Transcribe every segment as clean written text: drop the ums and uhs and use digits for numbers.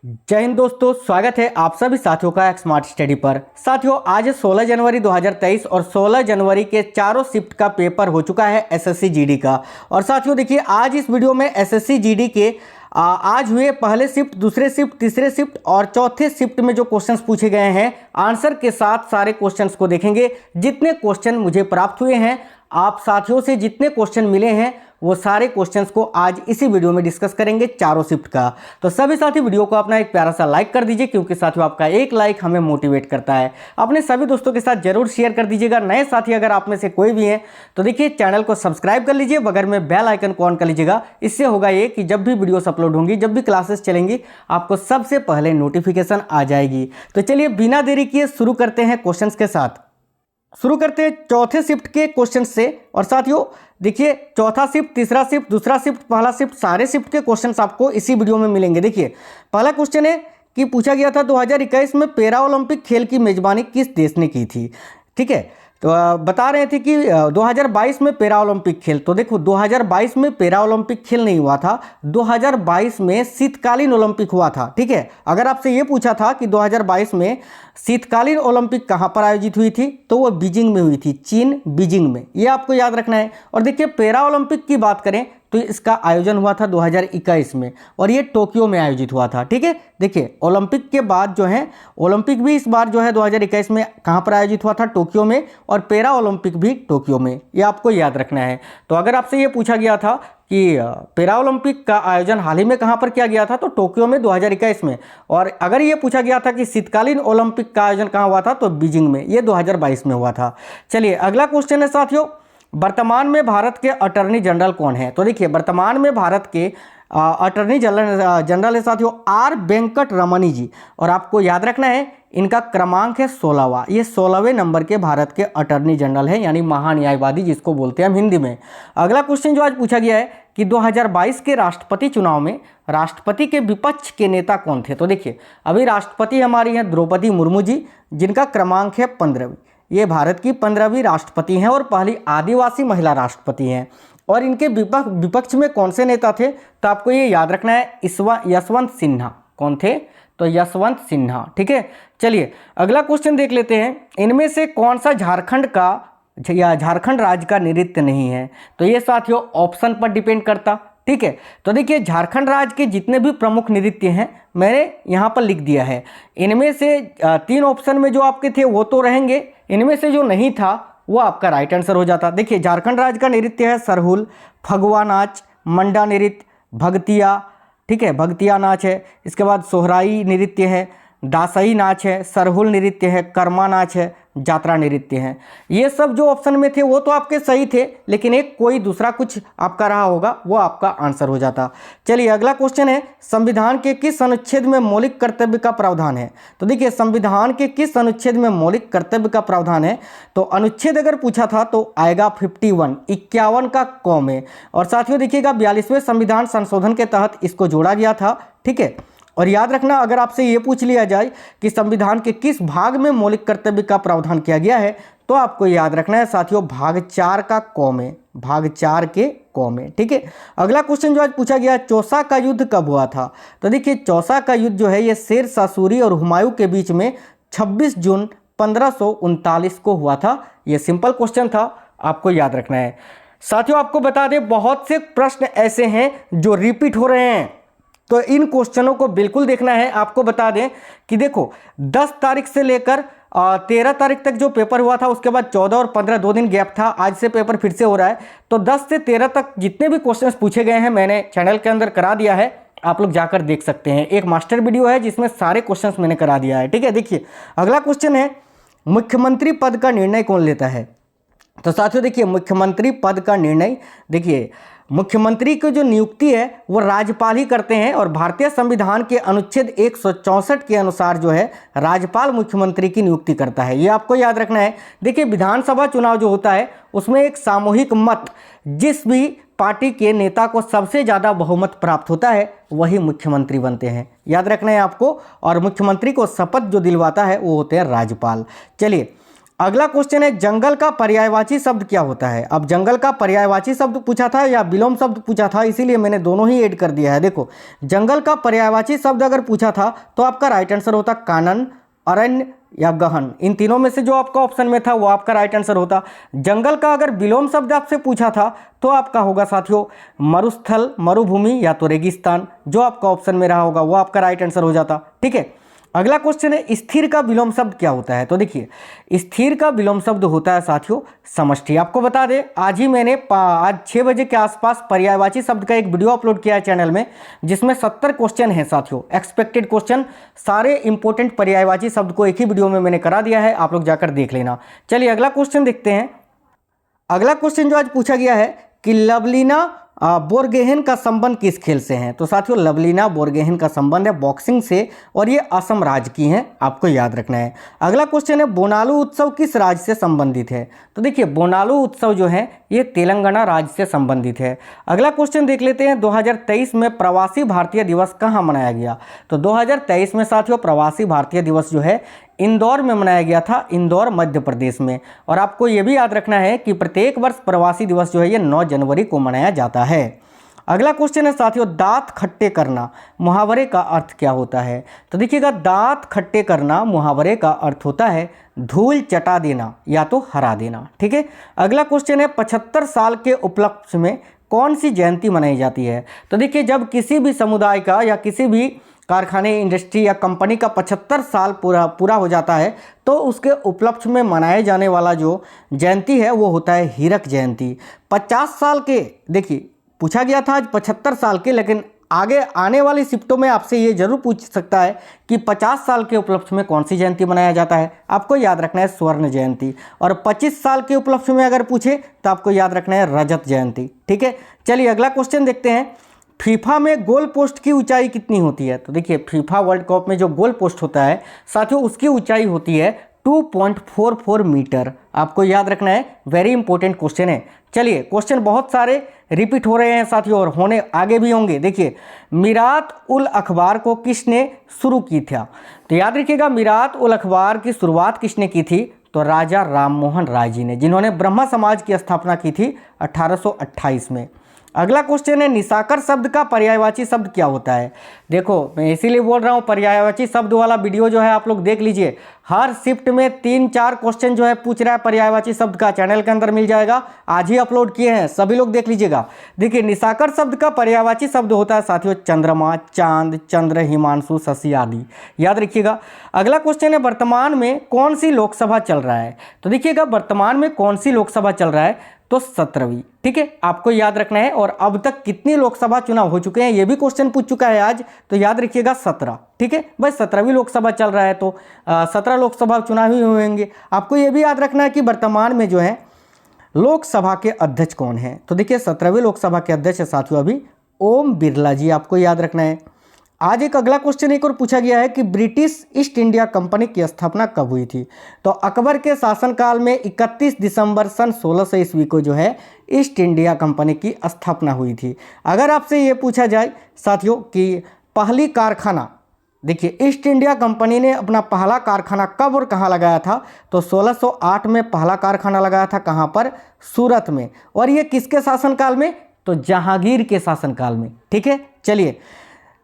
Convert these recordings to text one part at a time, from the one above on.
जय हिंद दोस्तों, स्वागत है आप सभी साथियों का एक स्मार्ट स्टडी पर। साथियों, आज 16 जनवरी 2023 और 16 जनवरी के चारों शिफ्ट का पेपर हो चुका है एसएससी जीडी का। और साथियों देखिए, आज इस वीडियो में एसएससी जीडी के आज हुए पहले शिफ्ट, दूसरे शिफ्ट, तीसरे शिफ्ट और चौथे शिफ्ट में जो क्वेश्चंस पूछे गए हैं, आंसर के साथ सारे क्वेश्चंस को देखेंगे। जितने क्वेश्चन मुझे प्राप्त हुए हैं, आप साथियों से जितने क्वेश्चन मिले हैं, वो सारे क्वेश्चंस को आज इसी वीडियो में डिस्कस करेंगे चारों शिफ्ट का। तो सभी साथी वीडियो को अपना एक प्यारा सा लाइक कर दीजिए, क्योंकि साथियों आपका एक लाइक हमें मोटिवेट करता है। अपने सभी दोस्तों के साथ जरूर शेयर कर दीजिएगा। नए साथी अगर आप में से कोई भी हैं तो देखिए, चैनल को सब्सक्राइब कर लीजिए, बगल में बेल आइकन को ऑन कर लीजिएगा। इससे होगा ये कि जब भी वीडियोस अपलोड होंगी, जब भी क्लासेस चलेंगी, आपको सबसे पहले नोटिफिकेशन आ जाएगी। तो चलिए बिना देरी किए शुरू करते हैं क्वेश्चन के साथ। शुरू करते हैं चौथे शिफ्ट के क्वेश्चन से। और साथियों देखिए, चौथा शिफ्ट, तीसरा शिफ्ट, दूसरा शिफ्ट, पहला शिफ्ट, सारे शिफ्ट के क्वेश्चंस आपको इसी वीडियो में मिलेंगे। देखिए, पहला क्वेश्चन है कि पूछा गया था 2021 में पैरा ओलंपिक खेल की मेजबानी किस देश ने की थी। ठीक है, तो बता रहे थे कि 2022 में पैरा ओलंपिक खेल। तो देखो, 2022 में पैरा ओलंपिक खेल नहीं हुआ था, 2022 में शीतकालीन ओलंपिक हुआ था। ठीक है, अगर आपसे ये पूछा था कि 2022 में शीतकालीन ओलंपिक कहाँ पर आयोजित हुई थी, तो वो बीजिंग में हुई थी, चीन बीजिंग में। ये आपको याद रखना है। और देखिए, पैरा ओलंपिक की बात करें तो इसका आयोजन हुआ था 2021 में, और ये टोक्यो में आयोजित हुआ था। ठीक है, देखिए ओलंपिक के बाद जो है, ओलंपिक भी इस बार जो है 2021 में कहाँ पर आयोजित हुआ था, टोक्यो में, और पैरा ओलंपिक भी टोक्यो में। ये आपको याद रखना है। तो अगर आपसे ये पूछा गया था कि पैरा ओलंपिक का आयोजन हाल ही में कहाँ पर किया गया था, तो टोक्यो में 2021 में। और अगर ये पूछा गया था कि शीतकालीन ओलंपिक का आयोजन कहाँ हुआ था, तो बीजिंग में। ये 2022 में हुआ था। चलिए अगला क्वेश्चन है साथियों, वर्तमान में भारत के अटॉर्नी जनरल कौन है। तो देखिए, वर्तमान में भारत के अटॉर्नी जनरल है साथियों आर वेंकट रमनी जी। और आपको याद रखना है, इनका क्रमांक है 16वां। ये 16वें नंबर के भारत के अटॉर्नी जनरल हैं, यानी महान्यायवादी जिसको बोलते हैं हम हिंदी में। अगला क्वेश्चन जो आज पूछा गया है कि 2022 के राष्ट्रपति चुनाव में राष्ट्रपति के विपक्ष के नेता कौन थे। तो देखिए, अभी राष्ट्रपति हमारी हैं द्रौपदी मुर्मू जी, जिनका क्रमांक है 15वीं। ये भारत की 15वीं राष्ट्रपति हैं और पहली आदिवासी महिला राष्ट्रपति हैं। और इनके विपक्ष में कौन से नेता थे, तो आपको ये याद रखना है, यशवंत सिन्हा। कौन थे, तो यशवंत सिन्हा। ठीक है, चलिए अगला क्वेश्चन देख लेते हैं। इनमें से कौन सा झारखंड का या झारखंड राज्य का नृत्य नहीं है। तो ये साथियों ऑप्शन पर डिपेंड करता। ठीक है, तो देखिए, झारखंड राज्य के जितने भी प्रमुख नृत्य हैं मैंने यहाँ पर लिख दिया है। इनमें से 3 ऑप्शन में जो आपके थे वो तो रहेंगे, इनमें से जो नहीं था वो आपका राइट आंसर हो जाता। देखिए, झारखंड राज्य का नृत्य है सरहुल, फगुआ नाच, मंडा नृत्य, भगतिया। ठीक है, भगतिया नाच है। इसके बाद सोहराई नृत्य है, दासई नाच है, सरहुल नृत्य है, कर्मा नाच है, जात्रा नृत्य है। ये सब जो ऑप्शन में थे वो तो आपके सही थे, लेकिन एक कोई दूसरा कुछ आपका रहा होगा, वो आपका आंसर हो जाता। चलिए अगला क्वेश्चन है, संविधान के किस अनुच्छेद में मौलिक कर्तव्य का प्रावधान है। तो देखिए, संविधान के किस अनुच्छेद में मौलिक कर्तव्य का प्रावधान है, तो अनुच्छेद अगर पूछा था तो आएगा 51 का क में। और साथियों देखिएगा, 42वें संविधान संशोधन के तहत इसको जोड़ा गया था। ठीक है, और याद रखना, अगर आपसे ये पूछ लिया जाए कि संविधान के किस भाग में मौलिक कर्तव्य का प्रावधान किया गया है, तो आपको याद रखना है साथियों, भाग 4 का क में, भाग 4 के क में। ठीक है, अगला क्वेश्चन जो आज पूछा गया, चौसा का युद्ध कब हुआ था। तो देखिए, चौसा का युद्ध जो है ये शेर शाह सूरी और हुमायूं के बीच में 26 जून 1539 को हुआ था। ये सिंपल क्वेश्चन था, आपको याद रखना है। साथियों आपको बता दें, बहुत से प्रश्न ऐसे हैं जो रिपीट हो रहे हैं, तो इन क्वेश्चनों को बिल्कुल देखना है। आपको बता दें कि देखो, 10 तारीख से लेकर 13 तारीख तक जो पेपर हुआ था, उसके बाद 14 और 15 2 दिन गैप था, आज से पेपर फिर से हो रहा है। तो 10 से 13 तक जितने भी क्वेश्चंस पूछे गए हैं मैंने चैनल के अंदर करा दिया है, आप लोग जाकर देख सकते हैं। एक मास्टर वीडियो है जिसमें सारे क्वेश्चंस मैंने करा दिया है। ठीक है, देखिए अगला क्वेश्चन है, मुख्यमंत्री पद का निर्णय कौन लेता है। तो साथियों देखिए, मुख्यमंत्री पद का निर्णय, देखिए मुख्यमंत्री की जो नियुक्ति है वो राज्यपाल ही करते हैं। और भारतीय संविधान के अनुच्छेद 164 के अनुसार जो है, राज्यपाल मुख्यमंत्री की नियुक्ति करता है। ये आपको याद रखना है। देखिए, विधानसभा चुनाव जो होता है उसमें एक सामूहिक मत, जिस भी पार्टी के नेता को सबसे ज़्यादा बहुमत प्राप्त होता है वही मुख्यमंत्री बनते हैं। याद रखना है आपको। और मुख्यमंत्री को शपथ जो दिलवाता है वो होते हैं राज्यपाल। चलिए अगला क्वेश्चन है जंगल का पर्यायवाची शब्द क्या होता है। अब जंगल का पर्यायवाची शब्द पूछा था या विलोम शब्द पूछा था, इसीलिए मैंने दोनों ही ऐड कर दिया है। देखो, जंगल का पर्यायवाची शब्द अगर पूछा था तो आपका राइट आंसर होता कानन, अरण्य या गहन। इन तीनों में से जो आपका ऑप्शन में था वो आपका राइट आंसर होता। जंगल का अगर विलोम शब्द आपसे पूछा था तो आपका होगा साथियों मरुस्थल, मरुभूमि या तो रेगिस्तान। जो आपका ऑप्शन में रहा होगा वो आपका राइट आंसर हो जाता। ठीक है, अगला क्वेश्चन है स्थिर का विलोम शब्द क्या होता है। तो देखिए, स्थिर का विलोम शब्द होता है साथियों समष्टि। आपको बता दें, आज ही मैंने आज 6 बजे के आसपास पर्यायवाची शब्द का एक वीडियो अपलोड किया है चैनल में, जिसमें 70 क्वेश्चन हैं साथियों, एक्सपेक्टेड क्वेश्चन। सारे इंपॉर्टेंट पर्यायवाची शब्द को एक ही वीडियो में मैंने करा दिया है, आप लोग जाकर देख लेना। चलिए अगला क्वेश्चन देखते हैं। अगला क्वेश्चन जो आज पूछा गया है कि लवलीना बोरगोहेन का संबंध किस खेल से है। तो साथियों लवलीना बोरगोहेन का संबंध है बॉक्सिंग से और ये असम राज्य की हैं, आपको याद रखना है। अगला क्वेश्चन है बोनालू उत्सव किस राज्य से संबंधित है। तो देखिए, बोनालू उत्सव जो है ये तेलंगाना राज्य से संबंधित है। अगला क्वेश्चन देख लेते हैं, 2023 में प्रवासी भारतीय दिवस कहाँ मनाया गया। तो 2023 में साथियों प्रवासी भारतीय दिवस जो है इंदौर में मनाया गया था, इंदौर मध्य प्रदेश में। और आपको ये भी याद रखना है कि प्रत्येक वर्ष प्रवासी दिवस जो है ये 9 जनवरी को मनाया जाता है। अगला क्वेश्चन है साथियों दांत खट्टे करना मुहावरे का अर्थ क्या होता है। तो देखिएगा, दांत खट्टे करना मुहावरे का अर्थ होता है धूल चटा देना या तो हरा देना। ठीक है, अगला क्वेश्चन है 75 साल के उपलक्ष्य में कौन सी जयंती मनाई जाती है। तो देखिए, जब किसी भी समुदाय का या किसी भी कारखाने, इंडस्ट्री या कंपनी का 75 साल पूरा हो जाता है तो उसके उपलक्ष्य में मनाए जाने वाला जो जयंती है वो होता है हीरक जयंती। 50 साल के, देखिए पूछा गया था आज 75 साल के, लेकिन आगे आने वाली शिफ्टों में आपसे ये जरूर पूछ सकता है कि 50 साल के उपलक्ष्य में कौन सी जयंती मनाया जाता है। आपको याद रखना है स्वर्ण जयंती। और 25 साल के उपलक्ष्य में अगर पूछे तो आपको याद रखना है रजत जयंती। ठीक है, चलिए अगला क्वेश्चन देखते हैं। फीफा में गोल पोस्ट की ऊंचाई कितनी होती है। तो देखिए, फीफा वर्ल्ड कप में जो गोल पोस्ट होता है साथियों उसकी ऊंचाई होती है 2.44 मीटर। आपको याद रखना है, वेरी इंपॉर्टेंट क्वेश्चन है। चलिए, क्वेश्चन बहुत सारे रिपीट हो रहे हैं साथियों और होने आगे भी होंगे। देखिए, मीरात उल अखबार को किसने शुरू की था। तो याद रखिएगा, मीरात उल अखबार की शुरुआत किसने की थी। तो राजा राममोहन राय जी ने, जिन्होंने ब्रह्मा समाज की स्थापना की थी 1828 में। अगला क्वेश्चन है निशाकर शब्द का पर्यायवाची शब्द क्या होता है। देखो, मैं इसीलिए बोल रहा हूँ पर्यायवाची शब्द वाला वीडियो जो है आप लोग देख लीजिए। हर शिफ्ट में 3-4 क्वेश्चन जो है पूछ रहा है पर्यायवाची शब्द का, चैनल के अंदर मिल जाएगा, आज ही अपलोड किए हैं, सभी लोग देख लीजिएगा। देखिए, निशाकर शब्द का पर्यायवाची शब्द होता है साथियों चंद्रमा, चांद, चंद्र, हिमांशु, शशि आदि। याद रखिएगा। अगला क्वेश्चन है वर्तमान में कौन सी लोकसभा चल रहा है। तो देखिएगा, वर्तमान में कौन सी लोकसभा चल रहा है। तो 17वीं। ठीक है, आपको याद रखना है। और अब तक कितनी लोकसभा चुनाव हो चुके हैं ये भी क्वेश्चन पूछ चुका है आज, तो याद रखिएगा 17। ठीक है भाई, 17वीं लोकसभा चल रहा है तो 17 लोकसभा चुनाव ही होंगे। आपको ये भी याद रखना है कि वर्तमान में जो है लोकसभा के अध्यक्ष कौन है। तो देखिए, 17वीं लोकसभा के अध्यक्ष है साथियों अभी ओम बिरला जी, आपको याद रखना है। आज एक अगला क्वेश्चन एक और पूछा गया है कि ब्रिटिश ईस्ट इंडिया कंपनी की स्थापना कब हुई थी। तो अकबर के शासनकाल में 31 दिसंबर सन 1600 ईस्वी को जो है ईस्ट इंडिया कंपनी की स्थापना हुई थी। अगर आपसे ये पूछा जाए साथियों कि पहली कारखाना, देखिए ईस्ट इंडिया कंपनी ने अपना पहला कारखाना कब और कहाँ लगाया था। तो 1608 में पहला कारखाना लगाया था, कहाँ पर, सूरत में। और ये किसके शासनकाल में, तो जहांगीर के शासनकाल में। ठीक है, चलिए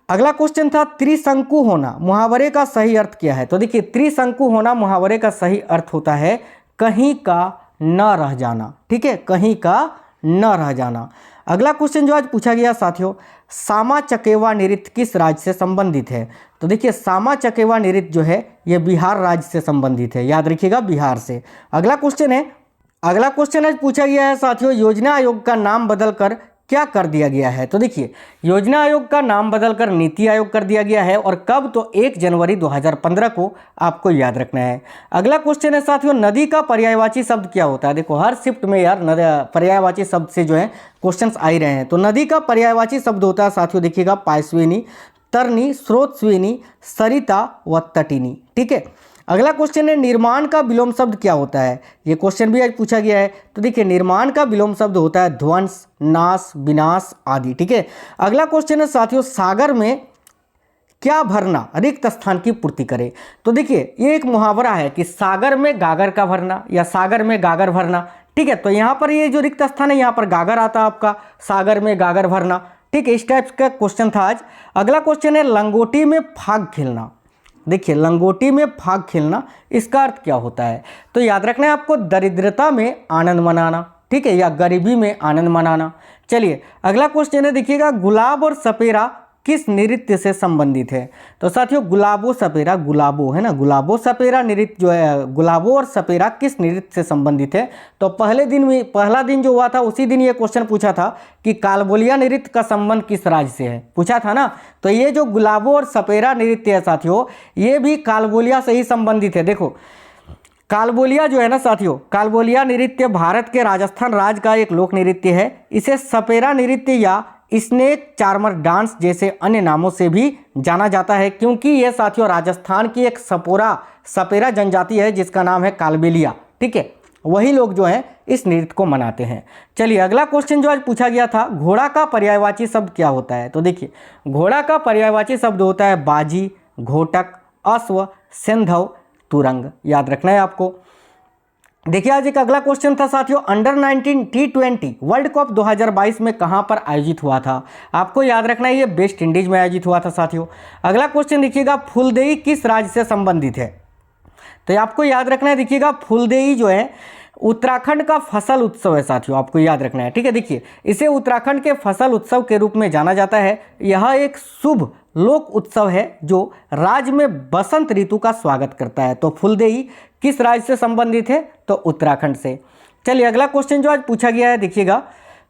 अगला क्वेश्चन था त्रिशंकु होना मुहावरे का सही अर्थ क्या है। तो देखिए, त्रिशंकु होना मुहावरे का सही अर्थ होता है कहीं का न रह जाना। ठीक है, कहीं का न रह जाना। अगला क्वेश्चन जो आज पूछा गया साथियों, सामा चकेवा नृत्य किस राज्य से संबंधित है। तो देखिए, सामा चकेवा नृत्य जो है ये बिहार राज्य से संबंधित है, याद रखिएगा बिहार से। अगला क्वेश्चन आज पूछा गया है साथियों, योजना आयोग का नाम बदलकर क्या कर दिया गया है। तो देखिए, योजना आयोग का नाम बदलकर नीति आयोग कर दिया गया है। और कब, तो 1 जनवरी 2015 को, आपको याद रखना है। अगला क्वेश्चन है साथियों, नदी का पर्यायवाची शब्द क्या होता है। देखो, हर शिफ्ट में यार पर्यायवाची शब्द से जो है क्वेश्चंस आ ही रहे हैं। तो नदी का पर्यायवाची शब्द होता है साथियों, देखिएगा पायस्विनी, तरनी, स्रोतस्विनी, सरिता व तटिनी। ठीक है, अगला क्वेश्चन है निर्माण का विलोम शब्द क्या होता है। ये क्वेश्चन भी आज पूछा गया है। तो देखिए, निर्माण का विलोम शब्द होता है ध्वंस, नाश, विनाश आदि। ठीक है, अगला क्वेश्चन है साथियों, सागर में क्या भरना, रिक्त स्थान की पूर्ति करे। तो देखिए ये एक मुहावरा है कि सागर में गागर का भरना या सागर में गागर भरना। ठीक है, तो यहाँ पर ये जो रिक्त स्थान है यहाँ पर गागर आता है आपका, सागर में गागर भरना। ठीक है, इस टाइप का क्वेश्चन था आज। अगला क्वेश्चन है लंगोटी में फाग खेलना। देखिए लंगोटी में फाग खेलना, इसका अर्थ क्या होता है? तो याद रखना है आपको, दरिद्रता में आनंद मनाना। ठीक है, या गरीबी में आनंद मनाना। चलिए अगला क्वेश्चन है, देखिएगा गुलाब और सपेरा किस नृत्य से संबंधित है? तो साथियों गुलाबो सपेरा, गुलाबो है ना, गुलाबो सपेरा नृत्य जो है, गुलाबो और सपेरा किस नृत्य से संबंधित है? तो पहला दिन जो हुआ था उसी दिन ये क्वेश्चन पूछा था कि कालबोलिया नृत्य का संबंध किस राज्य से है, पूछा था ना। तो ये जो गुलाबो और सपेरा नृत्य है साथियों, ये भी कालबोलिया से ही संबंधित है। देखो कालबोलिया जो है ना साथियों, कालबोलिया नृत्य भारत के राजस्थान राज्य का एक लोक नृत्य है। इसे सपेरा नृत्य या स्नेक चार्मर डांस जैसे अन्य नामों से भी जाना जाता है, क्योंकि यह साथियों राजस्थान की एक सपेरा जनजाति है जिसका नाम है कालबेलिया। ठीक है, वही लोग जो हैं इस नृत्य को मनाते हैं। चलिए अगला क्वेश्चन जो आज पूछा गया था, घोड़ा का पर्यायवाची शब्द क्या होता है? तो देखिए घोड़ा का पर्यायवाची शब्द होता है बाजी, घोटक, अश्व, सिंधव, तुरंग। याद रखना है आपको। देखिए आज एक अगला क्वेश्चन था साथियों, अंडर 19 T20 वर्ल्ड कप 2022 में कहां पर आयोजित हुआ था? आपको याद रखना है ये वेस्ट इंडीज में आयोजित हुआ था साथियों। अगला क्वेश्चन देखिएगा, फूलदेई किस राज्य से संबंधित है? तो आपको याद रखना है, देखिएगा फूलदेई जो है उत्तराखंड का फसल उत्सव है साथियों, आपको याद रखना है। ठीक है, देखिए इसे उत्तराखंड के फसल उत्सव के रूप में जाना जाता है। यह एक शुभ लोक उत्सव है जो राज्य में बसंत ऋतु का स्वागत करता है। तो फूलदेई किस राज्य से संबंधित है? तो उत्तराखंड से। चलिए अगला क्वेश्चन जो आज पूछा गया है, देखिएगा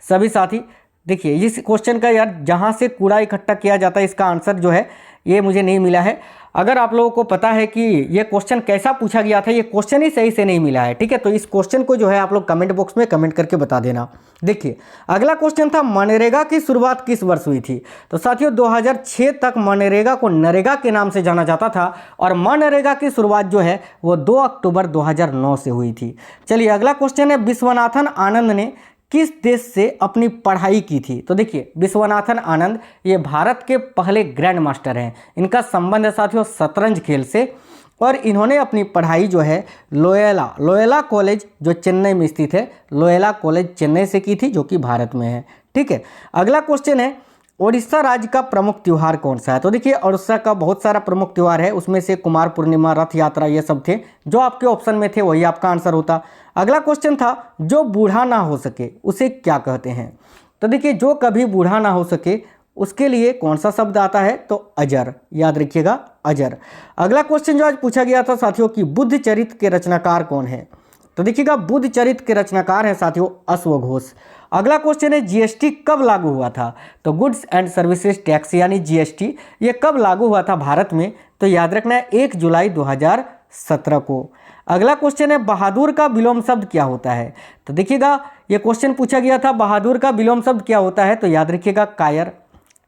सभी साथी, देखिए इस क्वेश्चन का यार जहाँ से कूड़ा इकट्ठा किया जाता है इसका आंसर जो है ये मुझे नहीं मिला है। अगर आप लोगों को पता है कि ये क्वेश्चन कैसा पूछा गया था, ये क्वेश्चन ही सही से नहीं मिला है। ठीक है, तो इस क्वेश्चन को जो है आप लोग कमेंट बॉक्स में कमेंट करके बता देना। देखिए अगला क्वेश्चन था, मनरेगा की शुरुआत किस वर्ष हुई थी? तो साथियों 2006 तक मनरेगा को नरेगा के नाम से जाना जाता था और मनरेगा की शुरुआत जो है वो 2 अक्टूबर 2009 से हुई थी। चलिए अगला क्वेश्चन है, विश्वनाथन आनंद ने किस देश से अपनी पढ़ाई की थी? तो देखिए विश्वनाथन आनंद ये भारत के पहले ग्रैंड मास्टर हैं। इनका संबंध है साथियों शतरंज खेल से और इन्होंने अपनी पढ़ाई जो है लोयोला कॉलेज जो चेन्नई में स्थित है, लोयोला कॉलेज चेन्नई से की थी, जो कि भारत में है। ठीक है, अगला क्वेश्चन है, उड़ीसा राज्य का प्रमुख त्यौहार कौन सा है? तो देखिए उड़ीसा का बहुत सारा प्रमुख त्यौहार है, उसमें से कुमार पूर्णिमा, रथ यात्रा ये सब थे। जो आपके ऑप्शन में थे वही आपका आंसर होता। अगला क्वेश्चन था, जो बूढ़ा ना हो सके उसे क्या कहते हैं? तो देखिए जो कभी बूढ़ा ना हो सके उसके लिए कौन सा शब्द आता है? तो अजर। याद रखिएगा अजर। अगला क्वेश्चन जो आज पूछा गया था साथियों कि बुद्ध चरित्र के रचनाकार कौन है? तो देखिएगा बुद्ध चरित्र के रचनाकार हैं साथियों अश्वघोष। अगला क्वेश्चन है, जीएसटी कब लागू हुआ था? तो गुड्स एंड सर्विसेज टैक्स यानी जीएसटी ये कब लागू हुआ था भारत में? तो याद रखना है 1 जुलाई 2017 को। अगला क्वेश्चन है, बहादुर का विलोम शब्द क्या होता है? तो देखिएगा ये क्वेश्चन पूछा गया था, बहादुर का विलोम शब्द क्या होता है? तो याद रखिएगा कायर।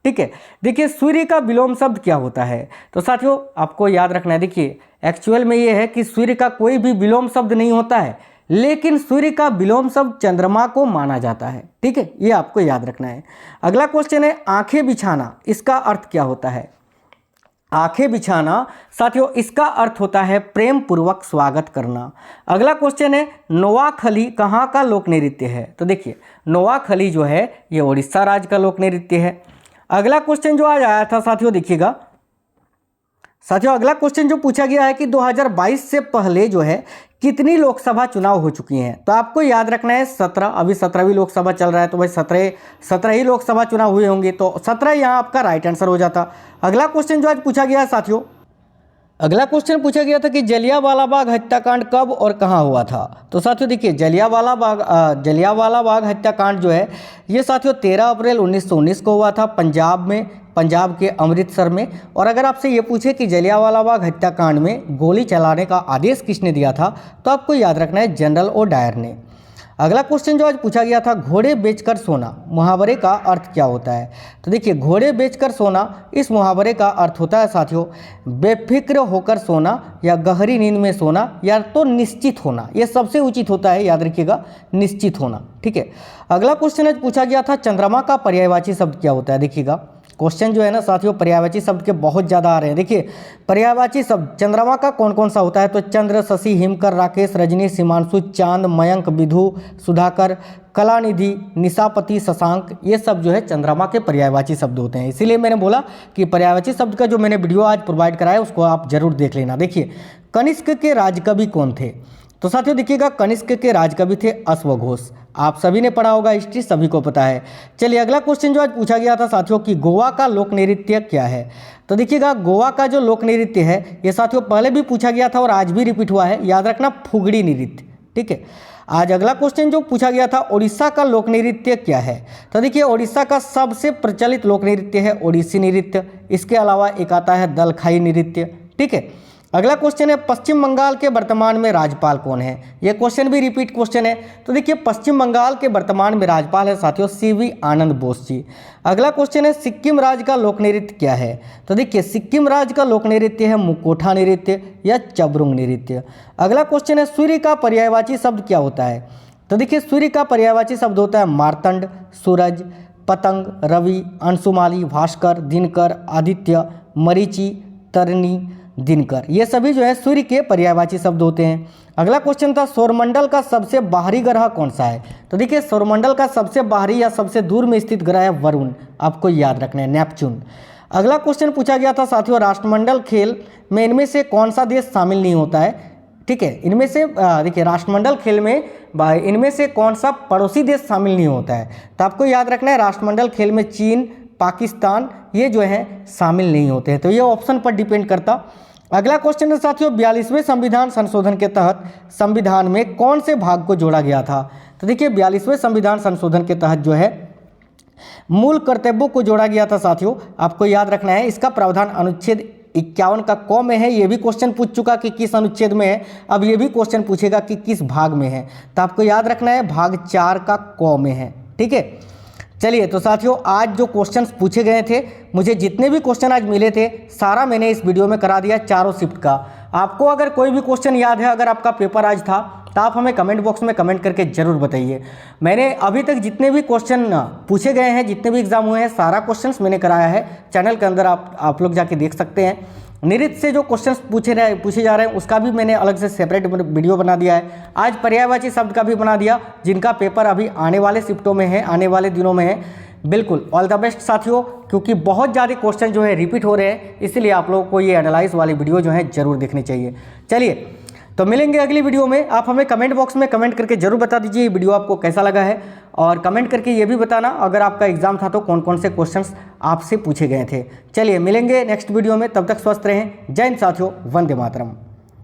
ठीक है, देखिए सूर्य का विलोम शब्द क्या होता है? तो साथियों आपको याद रखना है, देखिए एक्चुअल में ये है कि सूर्य का कोई भी विलोम शब्द नहीं होता है, लेकिन सूर्य का विलोम शब्द चंद्रमा को माना जाता है। ठीक है, ये आपको याद रखना है। अगला क्वेश्चन है, आंखें बिछाना इसका अर्थ क्या होता है? आंखें बिछाना साथियों इसका अर्थ होता है प्रेम पूर्वक स्वागत करना। अगला क्वेश्चन है, नोआखली कहाँ का लोक नृत्य है? तो देखिए नोआखली जो है ये उड़ीसा राज्य का लोक नृत्य है। अगला क्वेश्चन जो आज आया था साथियों, देखिएगा साथियों अगला क्वेश्चन जो पूछा गया है कि 2022 से पहले जो है कितनी लोकसभा चुनाव हो चुकी हैं? तो आपको याद रखना है 17। अभी 17वीं लोकसभा चल रहा है, तो भाई 17 ही लोकसभा चुनाव हुए होंगे, तो 17 यहाँ आपका राइट आंसर हो जाता। अगला क्वेश्चन जो आज पूछा गया है साथियों, अगला क्वेश्चन पूछा गया था कि जलियांवाला बाग हत्याकांड कब और कहाँ हुआ था? तो साथियों देखिए जलियांवाला बाग हत्याकांड जो है ये साथियों 13 अप्रैल 1919 को हुआ था पंजाब में, पंजाब के अमृतसर में। और अगर आपसे ये पूछे कि जलियांवाला बाग हत्याकांड में गोली चलाने का आदेश किसने दिया था, तो आपको याद रखना है जनरल ओडायर ने। अगला क्वेश्चन जो आज पूछा गया था, घोड़े बेचकर सोना मुहावरे का अर्थ क्या होता है? तो देखिए घोड़े बेचकर सोना इस मुहावरे का अर्थ होता है साथियों बेफिक्र होकर सोना या गहरी नींद में सोना या तो निश्चित होना। यह सबसे उचित होता है, याद रखिएगा निश्चित होना। ठीक है, अगला क्वेश्चन आज पूछा गया था, चंद्रमा का पर्यायवाची शब्द क्या होता है? देखिएगा क्वेश्चन जो है ना साथियों पर्यायवाची शब्द के बहुत ज़्यादा आ रहे हैं। देखिए पर्यायवाची शब्द चंद्रमा का कौन कौन सा होता है, तो चंद्र, शशि, हिमकर, राकेश, रजनी, सीमांशु, चांद, मयंक, विधु, सुधाकर, कलानिधि, निशापति, शशांक, ये सब जो है चंद्रमा के पर्यायवाची शब्द होते हैं। इसीलिए मैंने बोला कि पर्यायवाची शब्द का जो मैंने वीडियो आज प्रोवाइड कराया उसको आप जरूर देख लेना। देखिए कनिष्क के राजकवि कौन थे, तो साथियों देखिएगा कनिष्क के राजकवि थे अश्वघोष। आप सभी ने पढ़ा होगा, हिस्ट्री सभी को पता है। चलिए अगला क्वेश्चन जो आज पूछा गया था साथियों कि गोवा का लोक नृत्य क्या है, तो देखिएगा गोवा का जो लोक नृत्य है ये साथियों पहले भी पूछा गया था और आज भी रिपीट हुआ है, याद रखना फुगड़ी नृत्य। ठीक है, आज अगला क्वेश्चन जो पूछा गया था उड़ीसा का लोक नृत्य क्या है, तो देखिए उड़ीसा का सबसे प्रचलित लोक नृत्य है ओडिसी नृत्य। इसके अलावा एक आता है दलखाई नृत्य। ठीक है, अगला क्वेश्चन है पश्चिम बंगाल के वर्तमान में राज्यपाल कौन है, यह क्वेश्चन भी रिपीट क्वेश्चन है। तो देखिए पश्चिम बंगाल के वर्तमान में राज्यपाल है साथियों सीवी आनंद बोस जी। अगला क्वेश्चन है सिक्किम राज्य का लोक नृत्य क्या है, तो देखिए सिक्किम राज्य का लोक नृत्य है मुकोठा नृत्य या चबरुंग नृत्य। अगला क्वेश्चन है सूर्य का पर्यायवाची शब्द क्या होता है, तो देखिए सूर्य का पर्यायवाची शब्द होता है मार्तंड, सूरज, पतंग, रवि, अंशुमाली, भास्कर, दिनकर, आदित्य, मरीचि, तरनी, दिनकर, ये सभी जो है सूर्य के पर्यायवाची शब्द होते हैं। अगला क्वेश्चन था सौरमंडल का सबसे बाहरी ग्रह कौन सा है, तो देखिए सौरमंडल का सबसे बाहरी या सबसे दूर में स्थित ग्रह है वरुण, आपको याद रखना है नेपच्यून। अगला क्वेश्चन पूछा गया था साथियों राष्ट्रमंडल खेल में इनमें से कौन सा देश शामिल नहीं होता है। ठीक है, इनमें से देखिए राष्ट्रमंडल खेल में इनमें से कौन सा पड़ोसी देश शामिल नहीं होता है, तो आपको याद रखना है राष्ट्रमंडल खेल में चीन, पाकिस्तान ये जो है शामिल नहीं होते हैं, तो ये ऑप्शन पर डिपेंड करता। अगला क्वेश्चन है साथियों 42वें संविधान संशोधन के तहत संविधान में कौन से भाग को जोड़ा गया था, तो देखिए 42वें संविधान संशोधन के तहत जो है मूल कर्तव्यों को जोड़ा गया था साथियों, आपको याद रखना है। इसका प्रावधान अनुच्छेद 51 का क में है, ये भी क्वेश्चन पूछ चुका कि किस अनुच्छेद में है, अब ये भी क्वेश्चन पूछेगा कि किस भाग में है, तो आपको याद रखना है भाग 4 का क में है। ठीक है, चलिए तो साथियों आज जो क्वेश्चंस पूछे गए थे, मुझे जितने भी क्वेश्चन आज मिले थे सारा मैंने इस वीडियो में करा दिया चारों शिफ्ट का। आपको अगर कोई भी क्वेश्चन याद है, अगर आपका पेपर आज था, तो आप हमें कमेंट बॉक्स में कमेंट करके ज़रूर बताइए। मैंने अभी तक जितने भी क्वेश्चन पूछे गए हैं, जितने भी एग्जाम हुए हैं, सारा क्वेश्चंस मैंने कराया है। चैनल के अंदर आप लोग जाके देख सकते हैं। नृत्य से जो क्वेश्चंस पूछे जा रहे हैं उसका भी मैंने अलग से सेपरेट वीडियो बना दिया है। आज पर्यायवाची शब्द का भी बना दिया, जिनका पेपर अभी आने वाले शिफ्टों में है, आने वाले दिनों में है। बिल्कुल ऑल द बेस्ट साथियों, क्योंकि बहुत ज़्यादा क्वेश्चन जो है रिपीट हो रहे हैं, इसलिए आप लोगों को ये एनालाइज वाली वीडियो जो है ज़रूर देखनी चाहिए। चलिए तो मिलेंगे अगली वीडियो में। आप हमें कमेंट बॉक्स में कमेंट करके जरूर बता दीजिए ये वीडियो आपको कैसा लगा है, और कमेंट करके ये भी बताना अगर आपका एग्जाम था तो कौन कौन से क्वेश्चंस आपसे पूछे गए थे। चलिए मिलेंगे नेक्स्ट वीडियो में, तब तक स्वस्थ रहें। जय हिंद साथियों, वंदे मातरम।